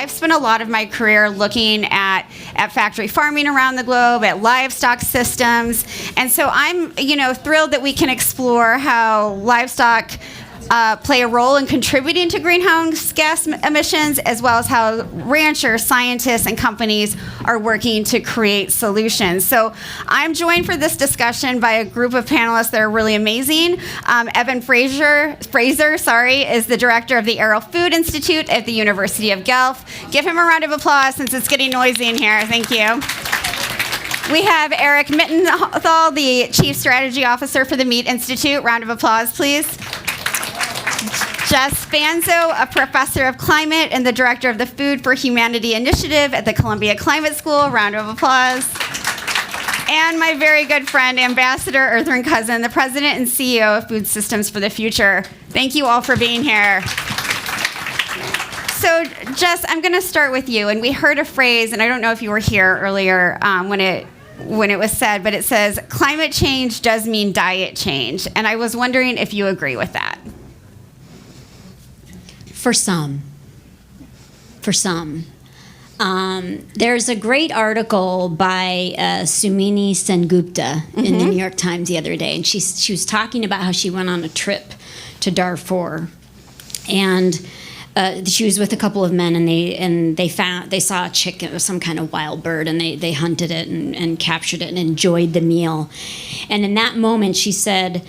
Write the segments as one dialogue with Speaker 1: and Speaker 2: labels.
Speaker 1: I've spent a lot of my career looking at factory farming around the globe, at livestock systems. And so I'm, thrilled that we can explore how livestock play a role in contributing to greenhouse gas emissions, as well as how ranchers, scientists, and companies are working to create solutions. So I'm joined for this discussion by a group of panelists that are really amazing. Evan Fraser, is the director of the Arrell Food Institute at the University of Guelph. Give him a round of applause since it's getting noisy in here. Thank you. We have Eric Mittenthal, the Chief Strategy Officer for the Meat Institute. Round of applause, please. Jess, Fanzo, a professor of climate and the director of the Food for Humanity Initiative at the Columbia Climate School. Round of applause. And my very good friend, Ambassador Ertharin Cousin, the president and CEO of Food Systems for the Future. Thank you all for being here. So, Jess, I'm going to start with you. And we heard a phrase, and I don't know if you were here earlier when it was said, but it says, climate change does mean diet change. And I was wondering if you agree with that.
Speaker 2: For some. There's a great article by Sumini Sengupta in the New York Times the other day, and she was talking about how she went on a trip to Darfur, and she was with a couple of men, and they saw a chicken or some kind of wild bird, and they hunted it and captured it and enjoyed the meal. And in that moment, she said,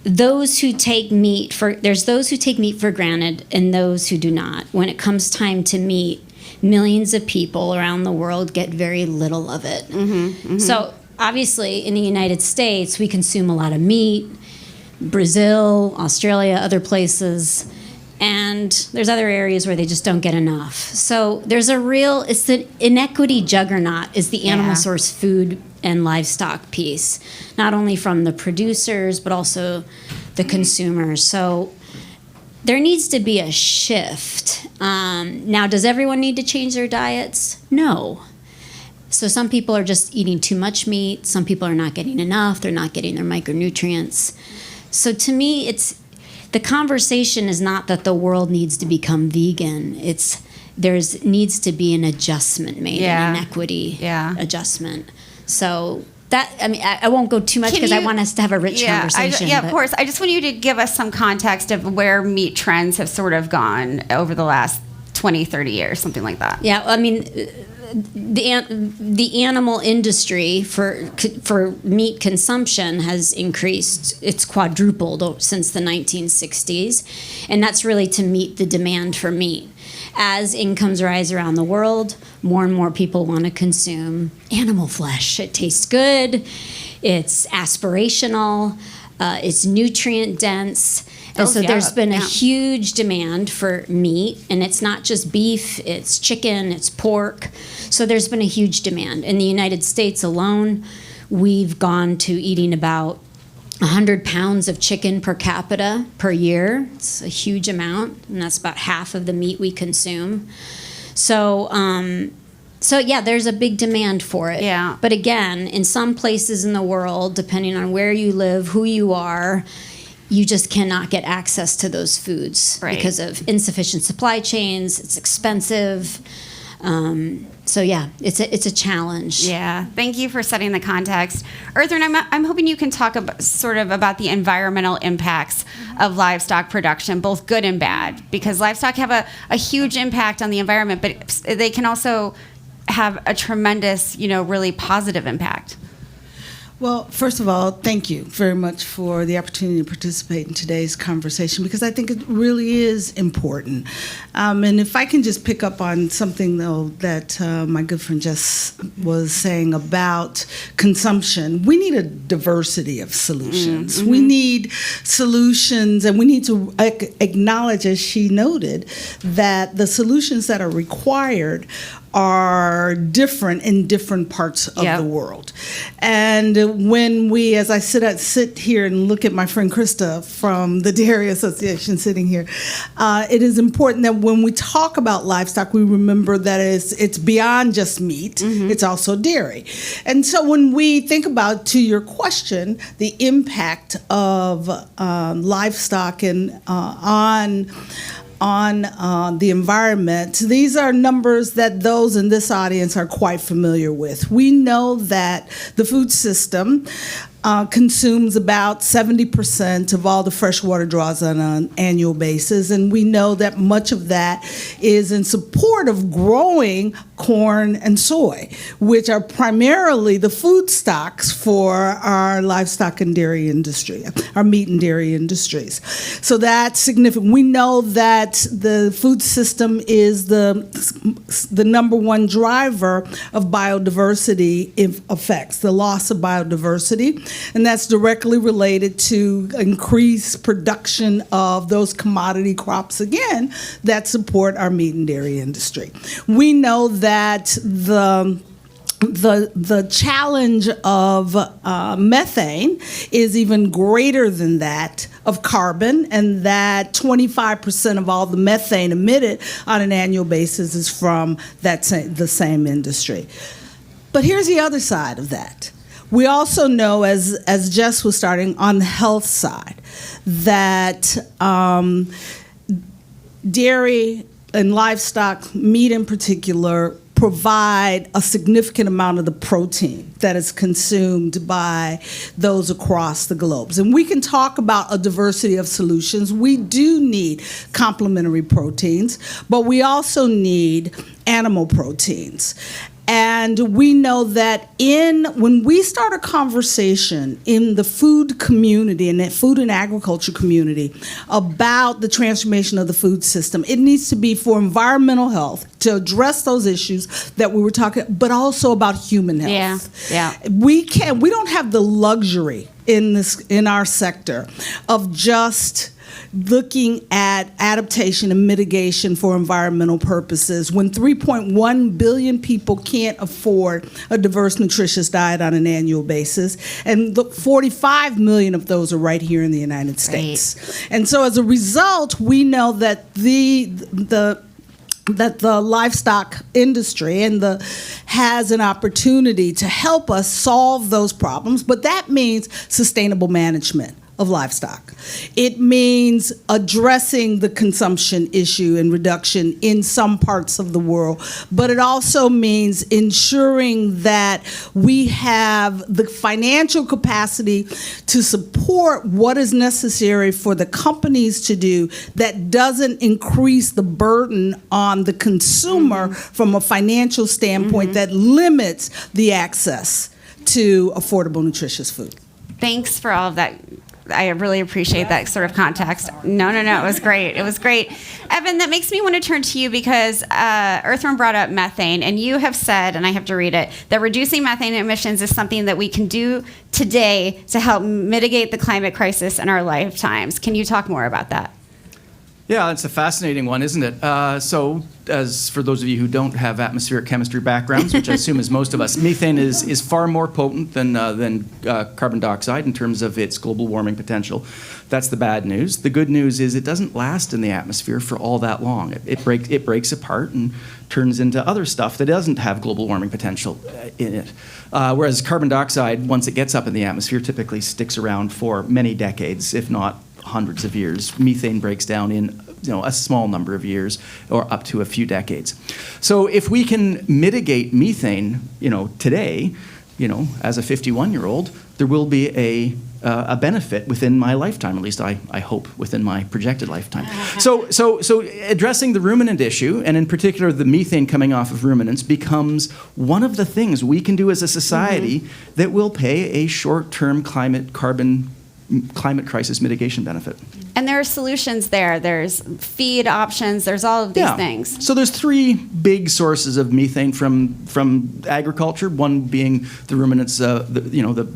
Speaker 2: there's those who take meat for granted and those who do not. When it comes time to meat, millions of people around the world get very little of it. So obviously in the United States, we consume a lot of meat, Brazil, Australia, other places, and there's other areas where they just don't get enough. So it's the inequity juggernaut is the animal source food and livestock piece, not only from the producers, but also the consumers. So there needs to be a shift. Now, does everyone need to change their diets? No. So some people are just eating too much meat. Some people are not getting enough. They're not getting their micronutrients. So to me, the conversation is not that the world needs to become vegan. There needs to be an adjustment made, an inequity adjustment. So I won't go too much because I want us to have a rich conversation.
Speaker 1: Of course. I just want you to give us some context of where meat trends have sort of gone over the last 20, 30 years, something like that.
Speaker 2: Yeah, I mean, the animal industry for meat consumption has increased. It's quadrupled since the 1960s, and that's really to meet the demand for meat. As incomes rise around the world, more and more people want to consume animal flesh. It tastes good, it's aspirational, it's nutrient dense. And so there's been a huge demand for meat, and it's not just beef, it's chicken, it's pork. So there's been a huge demand. In the United States alone, we've gone to eating about 100 pounds of chicken per capita per year. It's a huge amount, and that's about half of the meat we consume. So there's a big demand for it.
Speaker 1: Yeah.
Speaker 2: But again, in some places in the world, depending on where you live, who you are, you just cannot get access to those foods because of insufficient supply chains. It's expensive. It's a challenge.
Speaker 1: Yeah, thank you for setting the context. Ertharin, I'm hoping you can talk about the environmental impacts of livestock production, both good and bad, because livestock have a huge impact on the environment, but they can also have a tremendous, really positive impact.
Speaker 3: Well, first of all, thank you very much for the opportunity to participate in today's conversation, because I think it really is important. And if I can just pick up on something, though, that my good friend Jess was saying about consumption, we need a diversity of solutions. We need solutions, and we need to acknowledge, as she noted, that the solutions that are required are different in different parts of the world. And when we, as I sit here and look at my friend Krista from the Dairy Association sitting here, it is important that when we talk about livestock, we remember that it's beyond just meat, it's also dairy. And so when we think about, to your question, the impact of livestock and on on the environment, these are numbers that those in this audience are quite familiar with. We know that the food system consumes about 70% of all the fresh water draws on an annual basis, and we know that much of that is in support of growing corn and soy, which are primarily the food stocks for our livestock and dairy industry, our meat and dairy industries. So that's significant. We know that the food system is the number one driver of biodiversity effects, the loss of biodiversity. And that's directly related to increased production of those commodity crops, again, that support our meat and dairy industry. We know that the challenge of methane is even greater than that of carbon, and that 25% of all the methane emitted on an annual basis is from the same industry. But here's the other side of that. We also know, as Jess was starting, on the health side, that dairy and livestock, meat in particular, provide a significant amount of the protein that is consumed by those across the globes. And we can talk about a diversity of solutions. We do need complementary proteins, but we also need animal proteins. And we know that when we start a conversation in the food community and the food and agriculture community about the transformation of the food system, it needs to be for environmental health, to address those issues that we were talking, but also about human health.
Speaker 1: Yeah.
Speaker 3: We don't have the luxury in our sector of just looking at adaptation and mitigation for environmental purposes when 3.1 billion people can't afford a diverse, nutritious diet on an annual basis, and 45 million of those are right here in the United States. Right. And so as a result, we know that the livestock industry has an opportunity to help us solve those problems, but that means sustainable management of livestock. It means addressing the consumption issue and reduction in some parts of the world, but it also means ensuring that we have the financial capacity to support what is necessary for the companies to do that doesn't increase the burden on the consumer from a financial standpoint that limits the access to affordable, nutritious food.
Speaker 1: Thanks for all of that. I really appreciate that sort of context. No, it was great. It was great. Evan, that makes me want to turn to you because Ertharin brought up methane, and you have said, and I have to read it, that reducing methane emissions is something that we can do today to help mitigate the climate crisis in our lifetimes. Can you talk more about that?
Speaker 4: Yeah, it's a fascinating one, isn't it? So, as for those of you who don't have atmospheric chemistry backgrounds, which I assume is most of us, methane is far more potent than carbon dioxide in terms of its global warming potential. That's the bad news. The good news is it doesn't last in the atmosphere for all that long. It breaks apart and turns into other stuff that doesn't have global warming potential in it. Whereas carbon dioxide, once it gets up in the atmosphere, typically sticks around for many decades, if not hundreds of years. Methane breaks down in a small number of years or up to a few decades. So if we can mitigate methane, today, as a 51-year-old, there will be a benefit within my lifetime, at least I hope within my projected lifetime. So addressing the ruminant issue, and in particular the methane coming off of ruminants, becomes one of the things we can do as a society that will pay a short-term climate crisis mitigation benefit.
Speaker 1: And there are solutions there. There's feed options. There's all of these things.
Speaker 4: So there's three big sources of methane from agriculture. One being the ruminants, the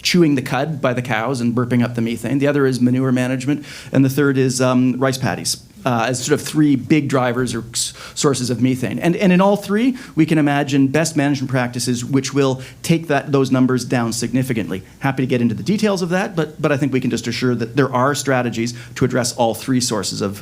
Speaker 4: chewing the cud by the cows and burping up the methane. The other is manure management, and the third is rice paddies. As sort of three big drivers or sources of methane. And in all three, we can imagine best management practices which will take those numbers down significantly. Happy to get into the details of that, but I think we can just assure that there are strategies to address all three sources of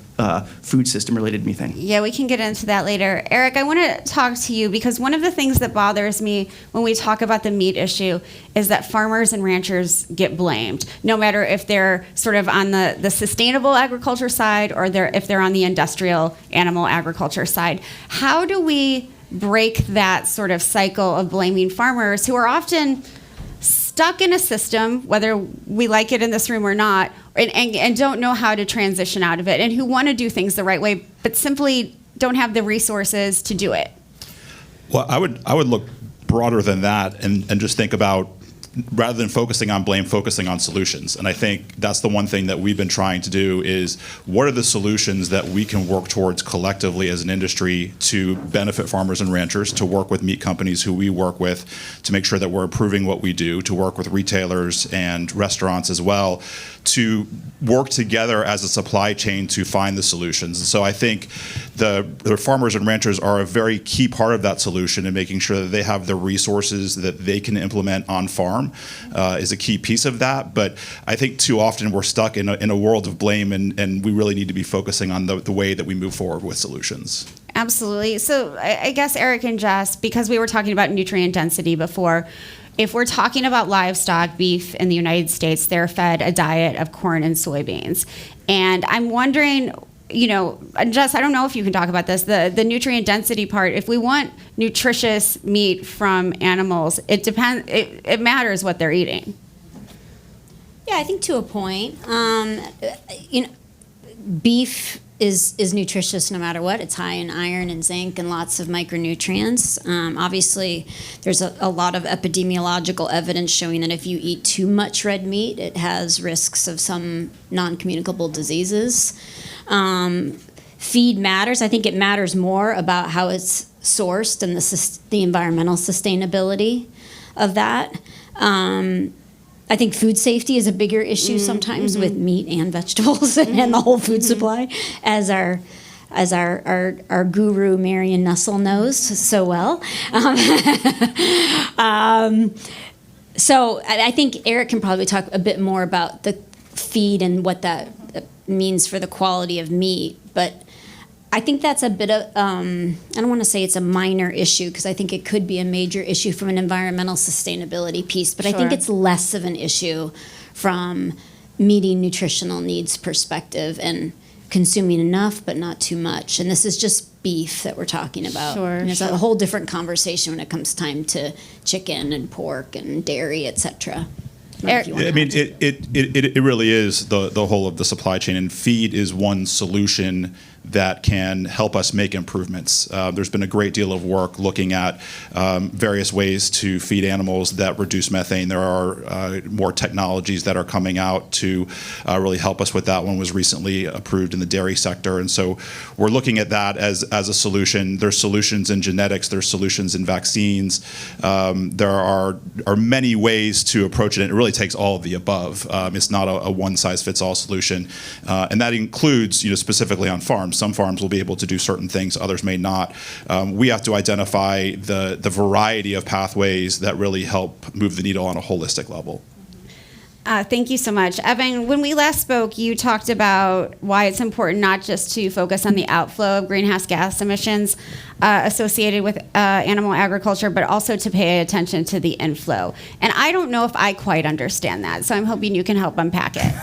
Speaker 4: food system-related methane.
Speaker 1: Yeah, we can get into that later. Eric, I want to talk to you because one of the things that bothers me when we talk about the meat issue is that farmers and ranchers get blamed, no matter if they're sort of on the sustainable agriculture side or if they're they're on the industrial animal agriculture side. How do we break that sort of cycle of blaming farmers who are often stuck in a system, whether we like it in this room or not, and don't know how to transition out of it, and who want to do things the right way, but simply don't have the resources to do it?
Speaker 5: Well, I would look broader than that and just think about, rather than focusing on blame, focusing on solutions. And I think that's the one thing that we've been trying to do is, what are the solutions that we can work towards collectively as an industry to benefit farmers and ranchers, to work with meat companies who we work with, to make sure that we're improving what we do, to work with retailers and restaurants as well, to work together as a supply chain to find the solutions. And so I think the farmers and ranchers are a very key part of that solution, and making sure that they have the resources that they can implement on farm is a key piece of that. But I think too often we're stuck in a world of blame, and we really need to be focusing on the way that we move forward with solutions.
Speaker 1: Absolutely. So I guess, Eric and Jess, because we were talking about nutrient density before, if we're talking about livestock, beef in the United States, they're fed a diet of corn and soybeans. And I'm wondering, Jess, I don't know if you can talk about this, the nutrient density part. If we want nutritious meat from animals, it matters what they're eating.
Speaker 2: Yeah, I think to a point. Beef is nutritious no matter what. It's high in iron and zinc and lots of micronutrients. Obviously, there's a lot of epidemiological evidence showing that if you eat too much red meat, it has risks of some non-communicable diseases. Feed matters. I think it matters more about how it's sourced and the environmental sustainability of that. I think food safety is a bigger issue sometimes with meat and vegetables and the whole food supply, as our guru Marion Nussel knows so well. So I think Eric can probably talk a bit more about the feed and what that means for the quality of meat, but I think that's a bit of, I don't want to say it's a minor issue, because I think it could be a major issue from an environmental sustainability piece, but I think it's less of an issue from meeting nutritional needs perspective and consuming enough but not too much. And this is just beef that we're talking about. And there's a whole different conversation when it comes time to chicken and pork and dairy, etc.
Speaker 5: I mean, it really is the whole of the supply chain, and feed is one solution that can help us make improvements. There's been a great deal of work looking at various ways to feed animals that reduce methane. There are more technologies that are coming out to really help us with that. One was recently approved in the dairy sector, and so we're looking at that as a solution. There's solutions in genetics, there's solutions in vaccines. There are many ways to approach it, and it really takes all of the above. It's not a one-size-fits-all solution, and that includes, specifically on farms. Some farms will be able to do certain things, others may not. We have to identify the variety of pathways that really help move the needle on a holistic level.
Speaker 1: Thank you so much. Evan, when we last spoke, you talked about why it's important not just to focus on the outflow of greenhouse gas emissions associated with animal agriculture, but also to pay attention to the inflow. And I don't know if I quite understand that, so I'm hoping you can help unpack it.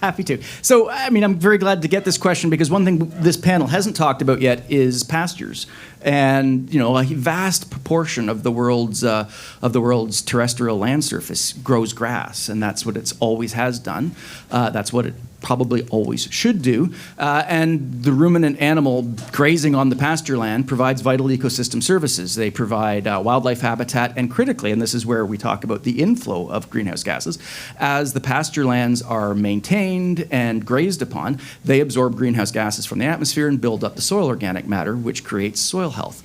Speaker 4: Happy to. So, I mean, I'm very glad to get this question, because one thing this panel hasn't talked about yet is pastures. And a vast proportion of the world's terrestrial land surface grows grass, and that's what it always has done. That's what it probably always should do. And the ruminant animal grazing on the pasture land provides vital ecosystem services. They provide wildlife habitat, and critically, and this is where we talk about the inflow of greenhouse gases, as the pasture lands are maintained and grazed upon, they absorb greenhouse gases from the atmosphere and build up the soil organic matter, which creates soil health.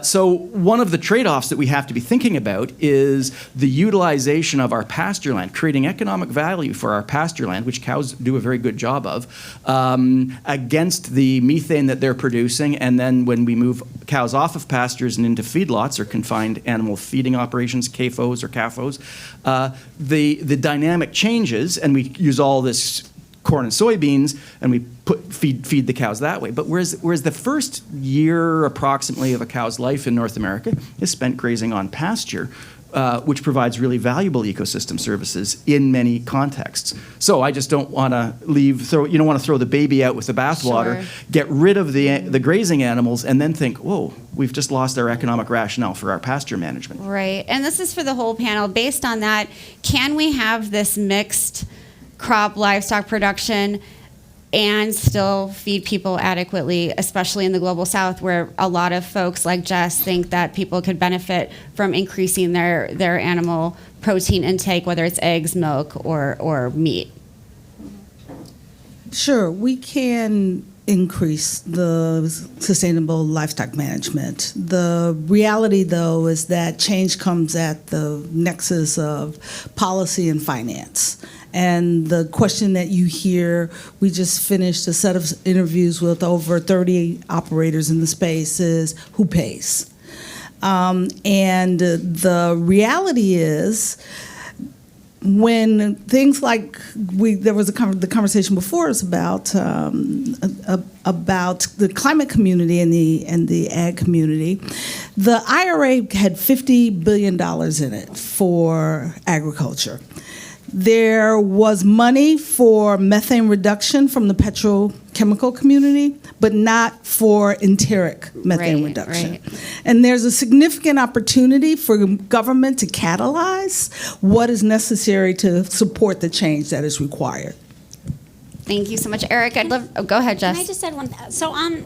Speaker 4: So one of the trade-offs that we have to be thinking about is the utilization of our pasture land, creating economic value for our pasture land, which cows do a very good job of, against the methane that they're producing. And then when we move cows off of pastures and into feedlots or confined animal feeding operations, CAFOs or CAFOs, the dynamic changes, and we use all this corn and soybeans, and we feed the cows that way. But whereas the first year approximately of a cow's life in North America is spent grazing on pasture, which provides really valuable ecosystem services in many contexts. So I just don't want to you don't want to throw the baby out with the bathwater,
Speaker 1: Sure.
Speaker 4: get rid of the grazing animals, and then think, whoa, we've just lost our economic rationale for our pasture management.
Speaker 1: Right. And this is for the whole panel. Based on that, can we have this mixed crop livestock production and still feed people adequately, especially in the global south, where a lot of folks like Jess think that people could benefit from increasing their animal protein intake, whether it's eggs, milk, or meat?
Speaker 3: Sure, we can increase the sustainable livestock management. The reality, though, is that change comes at the nexus of policy and finance. And the question that you hear, we just finished a set of interviews with over 30 operators in the space, is who pays? And the reality is, when things like there was the conversation before us about the climate community and the ag community, the IRA had $50 billion in it for agriculture. There was money for methane reduction from the petrochemical community, but not for enteric methane reduction.
Speaker 1: Right.
Speaker 3: And there's a significant opportunity for government to catalyze what is necessary to support the change that is required.
Speaker 1: Thank you so much, Eric. I'd love. Oh, go ahead, Jess.
Speaker 2: Can I just add one? So on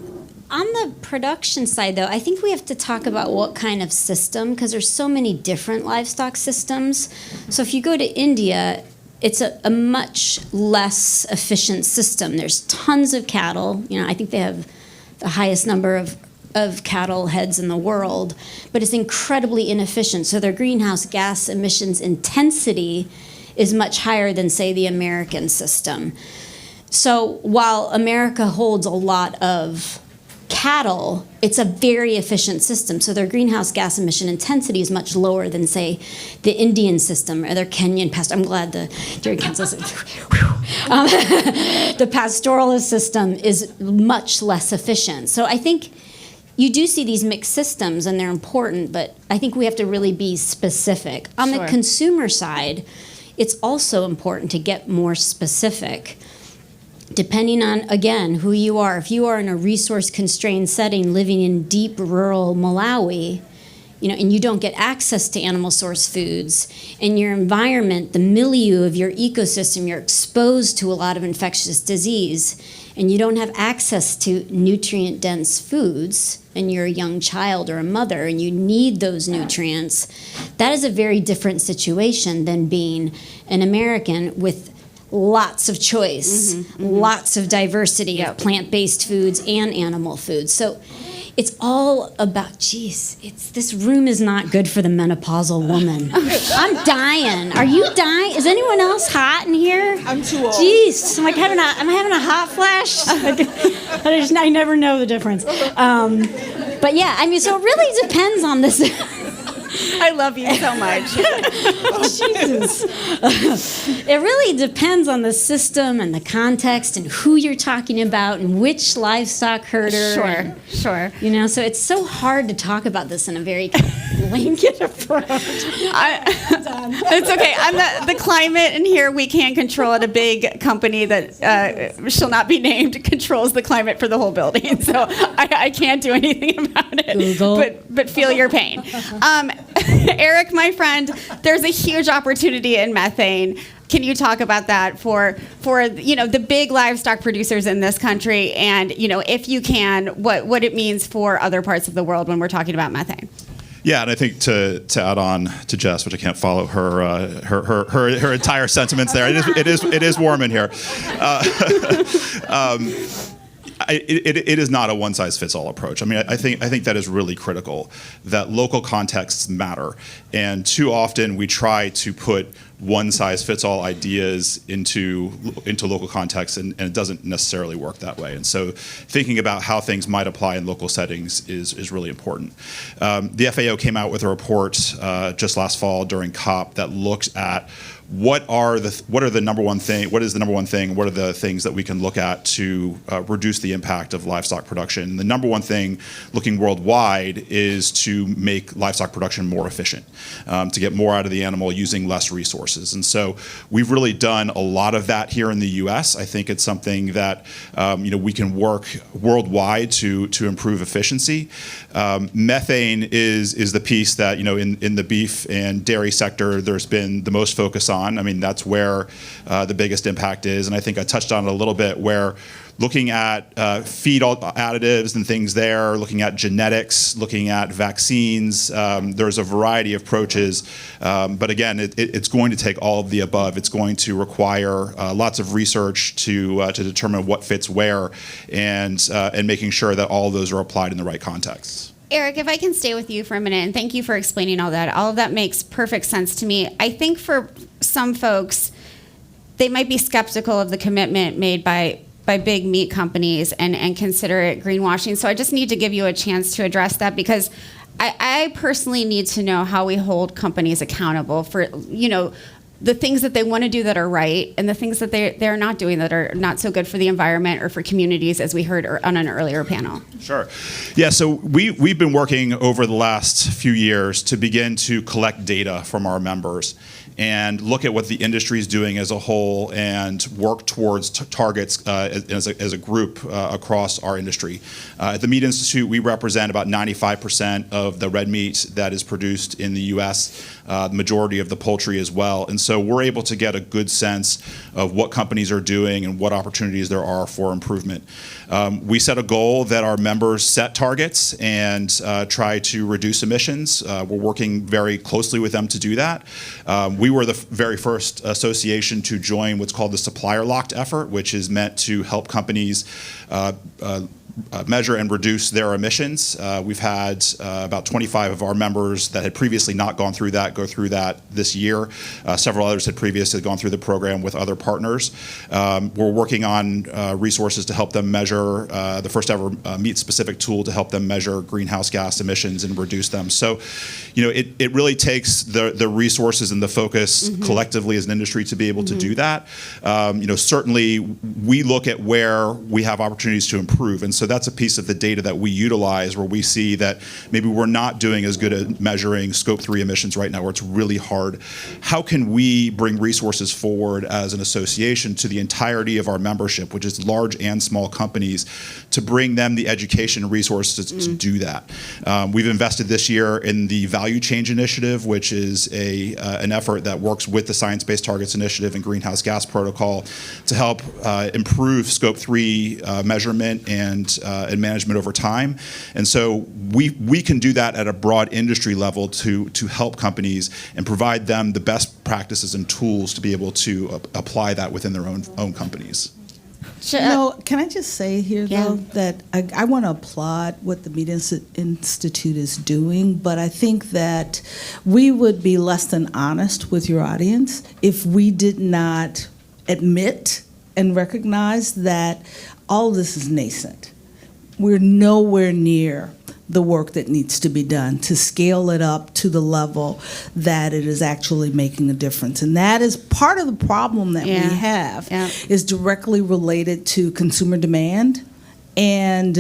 Speaker 2: the production side, though, I think we have to talk about what kind of system, because there's so many different livestock systems. So if you go to India, it's a much less efficient system. There's tons of cattle. I think they have the highest number of cattle heads in the world, but it's incredibly inefficient. So their greenhouse gas emissions intensity is much higher than, say, the American system. So while America holds a lot of cattle, it's a very efficient system. So their greenhouse gas emission intensity is much lower than, say, the Indian system or their Kenyan pastoral. I'm glad the dairy council said, the pastoralist system is much less efficient. So I think you do see these mixed systems, and they're important, but I think we have to really be specific. On the consumer side, it's also important to get more specific. Depending on, again, who you are. If you are in a resource-constrained setting living in deep rural Malawi, and you don't get access to animal source foods, and your environment, the milieu of your ecosystem, you're exposed to a lot of infectious disease, and you don't have access to nutrient-dense foods, and you're a young child or a mother, and you need those nutrients, that is a very different situation than being an American with lots of choice, lots of diversity of plant-based foods and animal foods. So it's all about, this room is not good for the menopausal woman. I'm dying. Are you dying? Is anyone else hot in here?
Speaker 3: I'm too old.
Speaker 2: Jeez, I'm having a hot flash. I never know the difference. But yeah, so it really depends on this.
Speaker 1: I love you so much.
Speaker 2: Jesus. It really depends on the system and the context and who you're talking about and which livestock herder.
Speaker 1: Sure.
Speaker 2: So it's so hard to talk about this in a very blanket approach.
Speaker 1: It's okay. I'm the climate in here we can't control it. A big company that shall not be named controls the climate for the whole building. So I can't do anything about it.
Speaker 2: Google.
Speaker 1: But feel your pain. Eric, my friend, there's a huge opportunity in methane. Can you talk about that for the big livestock producers in this country, and if you can, what it means for other parts of the world when we're talking about methane?
Speaker 5: Yeah, and I think to add on to Jess, which I can't follow her entire sentiments there. It is warm in here. It is not a one-size-fits-all approach. I think that is really critical, that local contexts matter. And too often we try to put one-size-fits-all ideas into local contexts, and it doesn't necessarily work that way. And so thinking about how things might apply in local settings is really important. The FAO came out with a report just last fall during COP that looked at what is the number one thing? What are the things that we can look at to reduce the impact of livestock production? The number one thing, looking worldwide, is to make livestock production more efficient, to get more out of the animal using less resources. And so we've really done a lot of that here in the U.S. I think it's something that we can work worldwide to improve efficiency. Methane is the piece that in the beef and dairy sector there's been the most focus on. I mean, that's where the biggest impact is, and I think I touched on it a little bit, where looking at feed additives and things there, looking at genetics, looking at vaccines, there's a variety of approaches, but again, it's going to take all of the above. It's going to require lots of research to determine what fits where, and making sure that all of those are applied in the right contexts.
Speaker 1: Eric, if I can stay with you for a minute, and thank you for explaining all that. All of that makes perfect sense to me. I think for some folks, they might be skeptical of the commitment made by big meat companies and consider it greenwashing. So I just need to give you a chance to address that, because I personally need to know how we hold companies accountable for, the things that they want to do that are right and the things that they're not doing that are not so good for the environment or for communities, as we heard on an earlier panel.
Speaker 5: Sure. Yeah, so we've been working over the last few years to begin to collect data from our members and look at what the industry is doing as a whole and work towards targets as a group across our industry. At the Meat Institute, we represent about 95% of the red meat that is produced in the U.S., the majority of the poultry as well. And so we're able to get a good sense of what companies are doing and what opportunities there are for improvement. We set a goal that our members set targets and try to reduce emissions. We're working very closely with them to do that. We were the very first association to join what's called the supplier locked effort, which is meant to help companies measure and reduce their emissions. We've had about 25 of our members that had previously not gone through that go through that this year. Several others had previously gone through the program with other partners. We're working on resources to help them measure the first ever meat-specific tool to help them measure greenhouse gas emissions and reduce them. So, it really takes the resources and the focus collectively as an industry to be able to do that. Certainly we look at where we have opportunities to improve, and so that's a piece of the data that we utilize where we see that maybe we're not doing as good at measuring Scope 3 emissions right now, where it's really hard. How can we bring resources forward as an association to the entirety of our membership, which is large and small companies, to bring them the education and resources to do that? We've invested this year in the Value Change Initiative, which is an effort that works with the Science Based Targets Initiative and Greenhouse Gas Protocol to help improve Scope 3 measurement and management over time. And so we can do that at a broad industry level to help companies and provide them the best practices and tools to be able to apply that within their own companies.
Speaker 3: Can I just say here, though, that I want to applaud what the Meat Institute is doing, but I think that we would be less than honest with your audience if we did not admit and recognize that all of this is nascent. We're nowhere near the work that needs to be done to scale it up to the level that it is actually making a difference. And that is part of the problem that we have is directly related to consumer demand and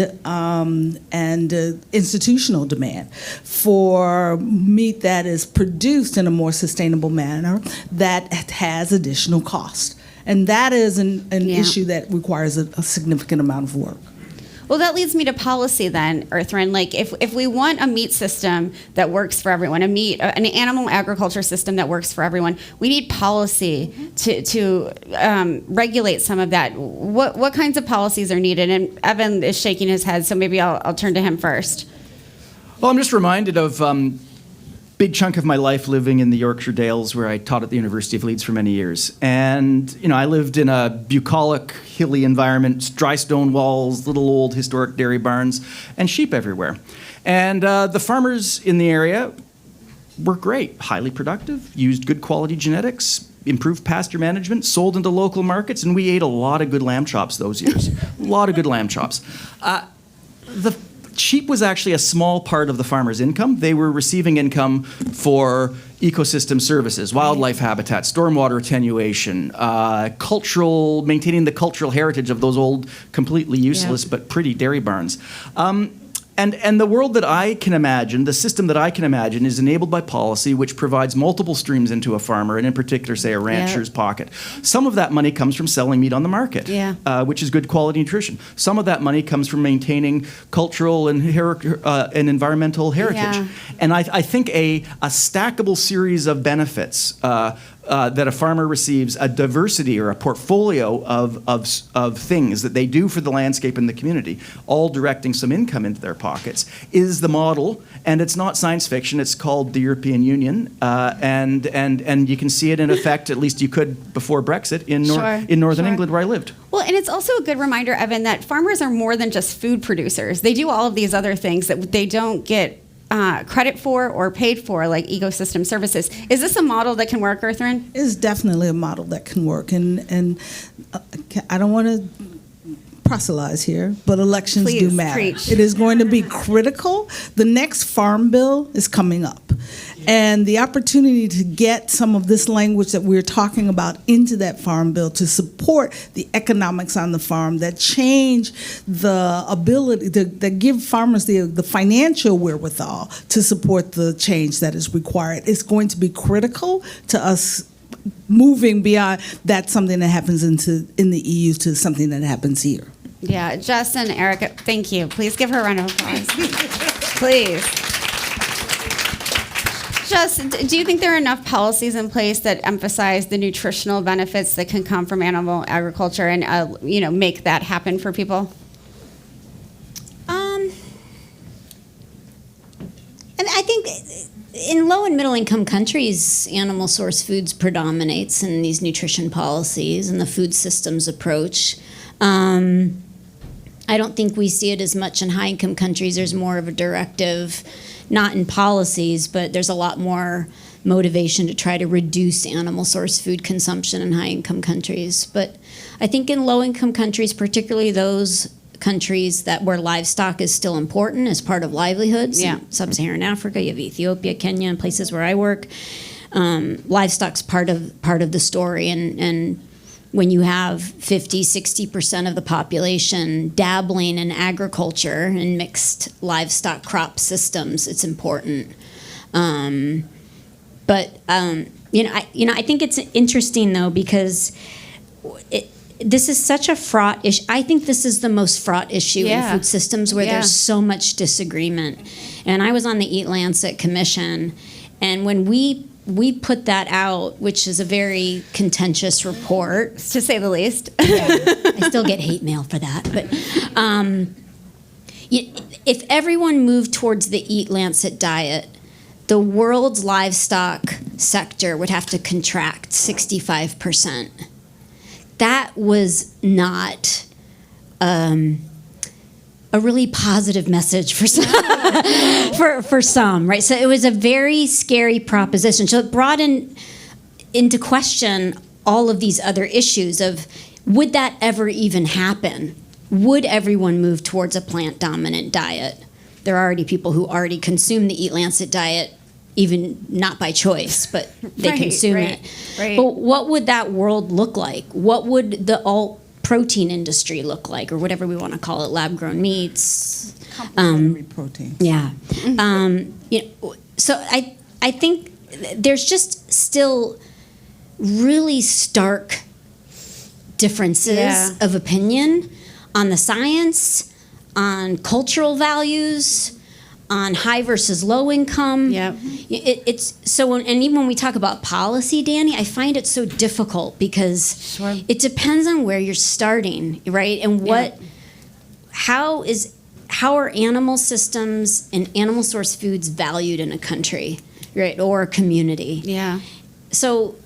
Speaker 3: institutional demand for meat that is produced in a more sustainable manner that has additional cost. And that is an issue that requires a significant amount of work.
Speaker 1: Well, that leads me to policy then, Ertharin. Like, if we want a meat system that works for everyone, an animal agriculture system that works for everyone, we need policy to regulate some of that. What kinds of policies are needed? And Evan is shaking his head, so maybe I'll turn to him first.
Speaker 4: Well, I'm just reminded of big chunk of my life living in the Yorkshire Dales, where I taught at the University of Leeds for many years. And, I lived in a bucolic, hilly environment, dry stone walls, little old historic dairy barns, and sheep everywhere. And the farmers in the area were great, highly productive, used good quality genetics, improved pasture management, sold into local markets, and we ate a lot of good lamb chops those years. A lot of good lamb chops. Sheep was actually a small part of the farmer's income. They were receiving income for ecosystem services, wildlife habitat, stormwater attenuation, maintaining the cultural heritage of those old, completely useless but pretty dairy barns. And the world that I can imagine, the system that I can imagine, is enabled by policy which provides multiple streams into a farmer, and in particular, say, a rancher's pocket. Some of that money comes from selling meat on the market, which is good quality nutrition. Some of that money comes from maintaining cultural and environmental heritage. And I think a stackable series of benefits that a farmer receives, a diversity or a portfolio of things that they do for the landscape and the community, all directing some income into their pockets, is the model. And it's not science fiction. It's called the European Union, and you can see it in effect. At least you could before Brexit in Northern England, where I lived.
Speaker 1: Well, and it's also a good reminder, Evan, that farmers are more than just food producers. They do all of these other things that they don't get credit for or paid for, like ecosystem services. Is this a model that can work, Ertharin?
Speaker 3: It is definitely a model that can work, and I don't want to proselytize here, but elections do matter.
Speaker 1: Preach.
Speaker 3: It is going to be critical. The next farm bill is coming up, and the opportunity to get some of this language that we're talking about into that farm bill to support the economics on the farm, that change the ability, that give farmers the financial wherewithal to support the change that is required, is going to be critical to us moving beyond that's something that happens in the EU to something that happens here.
Speaker 1: Yeah, Jess and Erica, thank you. Please give her a round of applause. Please. Jess, do you think there are enough policies in place that emphasize the nutritional benefits that can come from animal agriculture and make that happen for people?
Speaker 2: And I think in low and middle income countries, animal source foods predominates in these nutrition policies and the food systems approach. I don't think we see it as much in high income countries. There's more of a directive, not in policies, but there's a lot more motivation to try to reduce animal source food consumption in high income countries. But I think in low income countries, particularly those countries where livestock is still important as part of livelihoods, in sub-Saharan Africa, you have Ethiopia, Kenya, and places where I work, livestock's part of the story, and when you have 50-60% of the population dabbling in agriculture and mixed livestock crop systems, it's important. I think it's interesting though, because this is such a fraught issue. I think this is the most fraught issue in food systems, where there's so much disagreement. And I was on the Eat Lancet Commission, and when we put that out, which is a very contentious report,
Speaker 1: to say the least.
Speaker 2: I still get hate mail for that. But if everyone moved towards the Eat Lancet diet, the world's livestock sector would have to contract 65%. That was not a really positive message for some, for some, right? So it was a very scary proposition. So it brought into question all of these other issues of, would that ever even happen? Would everyone move towards a plant-dominant diet? There are already people who already consume the Eat Lancet diet, even not by choice, but they consume it. Right. But what would that world look like? What would the all-protein industry look like, or whatever we want to call it, lab-grown meats?
Speaker 3: Complementary protein.
Speaker 2: Yeah. So I think there's just still really stark differences of opinion on the science, on cultural values, on high versus low income.
Speaker 1: Yeah.
Speaker 2: It's so, and even when we talk about policy, Danny, I find it so difficult because it depends on where you're starting, right? And how are animal systems and animal source foods valued in a country, right, or a community?
Speaker 1: Yeah.
Speaker 2: So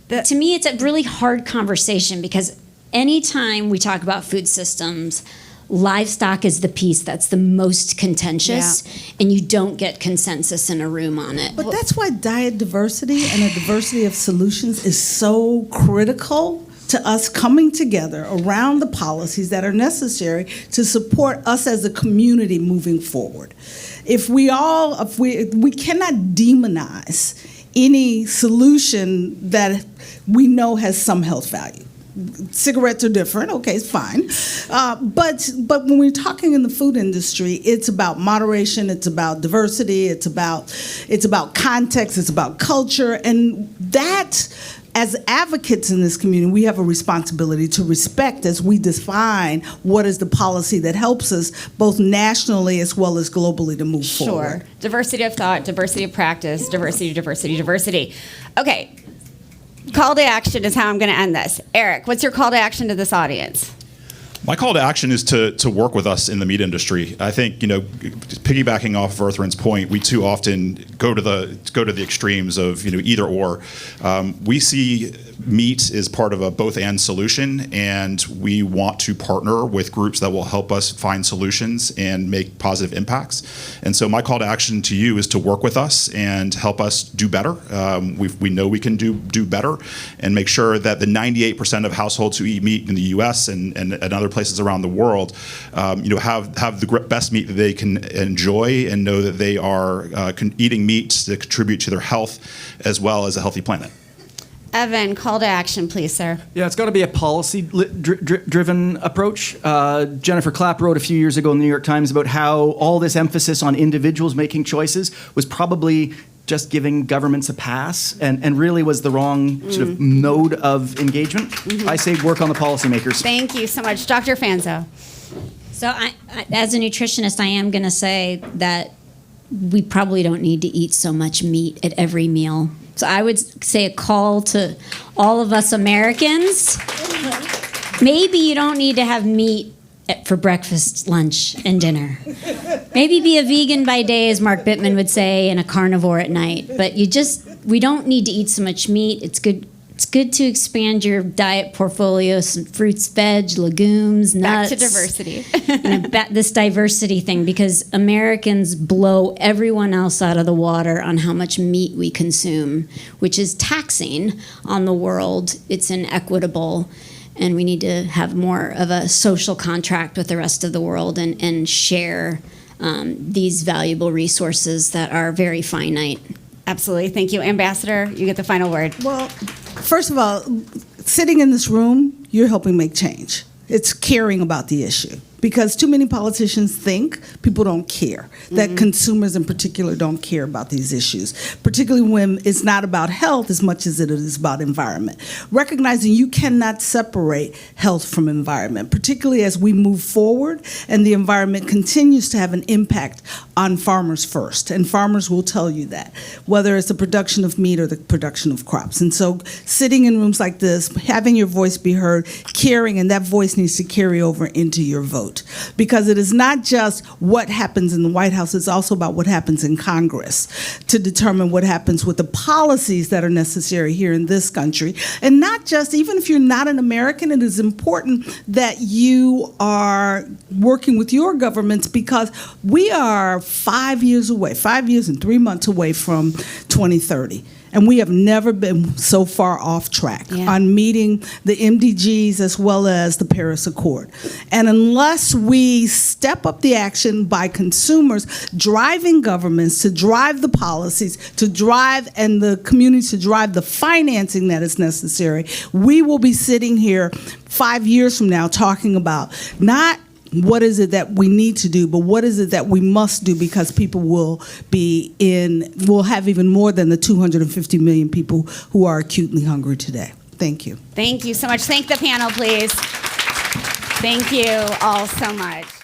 Speaker 2: to me, it's a really hard conversation, because anytime we talk about food systems, livestock is the piece that's the most contentious, and you don't get consensus in a room on it.
Speaker 3: But that's why diet diversity and a diversity of solutions is so critical to us coming together around the policies that are necessary to support us as a community moving forward. We cannot demonize any solution that we know has some health value. Cigarettes are different. Okay, it's fine. But when we're talking in the food industry, it's about moderation. It's about diversity. It's about context. It's about culture, and that. As advocates in this community, we have a responsibility to respect as we define what is the policy that helps us both nationally as well as globally to move forward.
Speaker 1: Sure. Diversity of thought, diversity of practice, diversity, diversity, diversity. Okay. Call to action is how I'm going to end this. Eric, what's your call to action to this audience?
Speaker 5: My call to action is to work with us in the meat industry. I think, piggybacking off of Ertharin's point, we too often go to the extremes of either or. We see meat is part of a both and solution, and we want to partner with groups that will help us find solutions and make positive impacts. And so my call to action to you is to work with us and help us do better. We know we can do better and make sure that the 98% of households who eat meat in the U.S. and other places around the world, have the best meat that they can enjoy and know that they are eating meat to contribute to their health as well as a healthy planet.
Speaker 1: Evan, call to action, please, sir.
Speaker 4: Yeah, it's got to be a policy-driven approach. Jennifer Clapp wrote a few years ago in the New York Times about how all this emphasis on individuals making choices was probably just giving governments a pass and really was the wrong sort of mode of engagement. I say work on the policymakers.
Speaker 1: Thank you so much. Dr. Fanzo.
Speaker 2: So I, as a nutritionist, I am going to say that we probably don't need to eat so much meat at every meal. So I would say a call to all of us Americans. Maybe you don't need to have meat for breakfast, lunch, and dinner. Maybe be a vegan by day, as Mark Bittman would say, and a carnivore at night. But we don't need to eat so much meat. It's good to expand your diet portfolio, some fruits, veg, legumes, nuts.
Speaker 1: Back to diversity.
Speaker 2: This diversity thing, because Americans blow everyone else out of the water on how much meat we consume, which is taxing on the world. It's inequitable. And we need to have more of a social contract with the rest of the world and share these valuable resources that are very finite.
Speaker 1: Absolutely. Thank you. Ambassador, you get the final word.
Speaker 3: Well, first of all, sitting in this room, you're helping make change. It's caring about the issue. Because too many politicians think people don't care, that consumers in particular don't care about these issues, particularly when it's not about health as much as it is about environment. Recognizing you cannot separate health from environment, particularly as we move forward and the environment continues to have an impact on farmers first. And farmers will tell you that, whether it's the production of meat or the production of crops. And so sitting in rooms like this, having your voice be heard, caring, and that voice needs to carry over into your vote. Because it is not just what happens in the White House, it's also about what happens in Congress to determine what happens with the policies that are necessary here in this country. And not just, even if you're not an American, it is important that you are working with your governments, because we are 5 years and 3 months away from 2030. And we have never been so far off track on meeting the MDGs as well as the Paris Accord. And unless we step up the action by consumers driving governments to drive the policies, to drive, and the community to drive the financing that is necessary, we will be sitting here 5 years from now talking about not what is it that we need to do, but what is it that we must do, because people will have even more than the 250 million people who are acutely hungry today. Thank you.
Speaker 1: Thank you so much. Thank the panel, please. Thank you all so much.